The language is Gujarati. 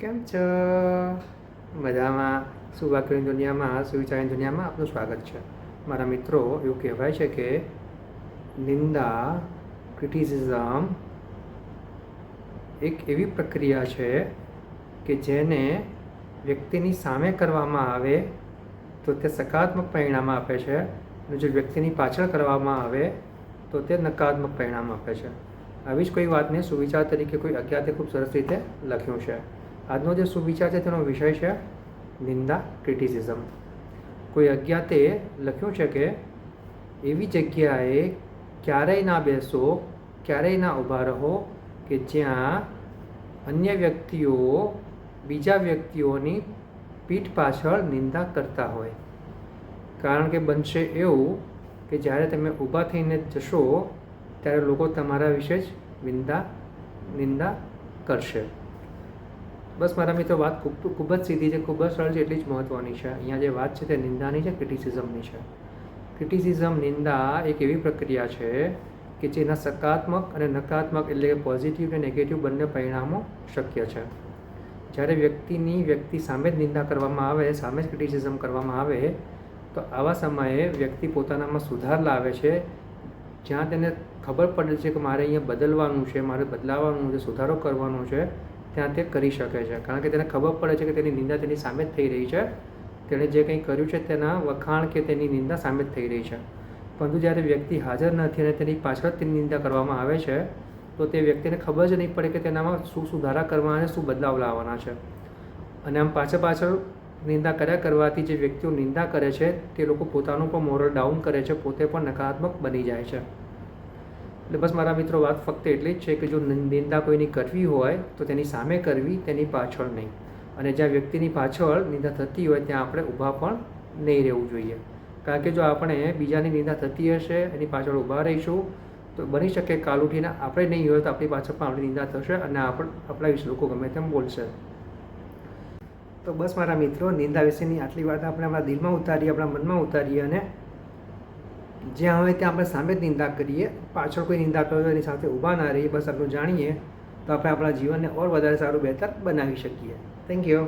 કેમ છો? મજામાં? સુવાક્યોની દુનિયામાં, સુવિચારની દુનિયામાં આપનું સ્વાગત છે. મારા મિત્રો, એવું કહેવાય છે કે નિંદા, ક્રિટિસિઝમ એક એવી પ્રક્રિયા છે કે જેને વ્યક્તિની સામે કરવામાં આવે તો તે સકારાત્મક પરિણામ આપે છે, અને જો વ્યક્તિની પાછળ કરવામાં આવે તો તે નકારાત્મક પરિણામ આપે છે. આવી જ કોઈ વાતને સુવિચાર તરીકે કોઈ અજ્ઞાતે ખૂબ સરસ રીતે લખ્યું છે. આજનો જે સુવિચાર છે તેનો વિષય છે નિંદા, ક્રિટિસિઝમ. કોઈ અજ્ઞાતે લખ્યું છે કે એવી જગ્યાએ ક્યારેય ના બેસો, ક્યારેય ના ઊભા રહો કે જ્યાં અન્ય વ્યક્તિઓ બીજા વ્યક્તિઓની પીઠ પાછળ નિંદા કરતા હોય. કારણ કે બનશે એવું કે જ્યારે તમે ઊભા થઈને જશો ત્યારે લોકો તમારા વિશે જ નિંદા કરશે. બસ મારા મિત્રો, વાત ખૂબ જ સીધી છે, ખૂબ જ સરળ છે, એટલી જ મહત્ત્વની છે. અહીંયા જે વાત છે તે નિંદાની છે, ક્રિટિસિઝમની છે. ક્રિટિસિઝમ, નિંદા એક એવી પ્રક્રિયા છે કે જેના સકારાત્મક અને નકારાત્મક એટલે કે પોઝિટિવ અને નેગેટિવ બંને પરિણામો શક્ય છે. જ્યારે વ્યક્તિ સામે જ નિંદા કરવામાં આવે, સામે જ ક્રિટિસિઝમ કરવામાં આવે તો આવા સમયે વ્યક્તિ પોતાનામાં સુધાર લાવે છે. જ્યાં તેને ખબર પડે છે કે મારે અહીંયા બદલવાનું છે, મારે બદલાવાનું છે, સુધારો કરવાનો છે, ત્યાં તે કરી શકે છે. કારણ કે તેને ખબર પડે છે કે તેની નિંદા તેની સામે જ થઈ રહી છે. તેણે જે કંઈ કર્યું છે તેના વખાણ કે તેની નિંદા સામે જ થઈ રહી છે. પરંતુ જ્યારે વ્યક્તિ હાજર નથી અને તેની પાછળ તેની નિંદા કરવામાં આવે છે તો તે વ્યક્તિને ખબર જ નહીં પડે કે તેનામાં શું સુધારા કરવાના છે, શું બદલાવ લાવવાના છે. અને આમ પાછળ નિંદા કર્યા કરવાથી જે વ્યક્તિઓ નિંદા કરે છે તે લોકો પોતાનું પણ મોરલ ડાઉન કરે છે, પોતે પણ નકારાત્મક બની જાય છે. એટલે બસ મારા મિત્રો, વાત ફક્ત એટલી જ છે કે જો નિંદા કોઈની કરવી હોય તો તેની સામે કરવી, તેની પાછળ નહીં. અને જ્યાં વ્યક્તિની પાછળ નિંદા થતી હોય ત્યાં આપણે ઊભા પણ નહીં રહેવું જોઈએ. કારણ કે જો આપણે બીજાની નિંદા થતી હશે, એની પાછળ ઊભા રહીશું તો બની શકે કાલ ઉઠીને આપણે નહીં હોય તો આપણી પાછળ પણ આપણી નિંદા થશે અને આપણા વિશે લોકો ગમે તેમ બોલશે. તો બસ મારા મિત્રો, નિંદા વિશેની આટલી વાત આપણે આપણા દિલમાં ઉતારીએ, આપણા મનમાં ઉતારીએ અને જ્યાં હોય ત્યાં આપણે સામે જ નિંદા કરીએ, પાછળ કોઈ નિંદા કરે એની સાથે ઊભા ના રહીએ. બસ આટલું જાણીએ તો આપણે આપણા જીવનને ઓર વધારે સારું, બહેતર બનાવી શકીએ. Thank you.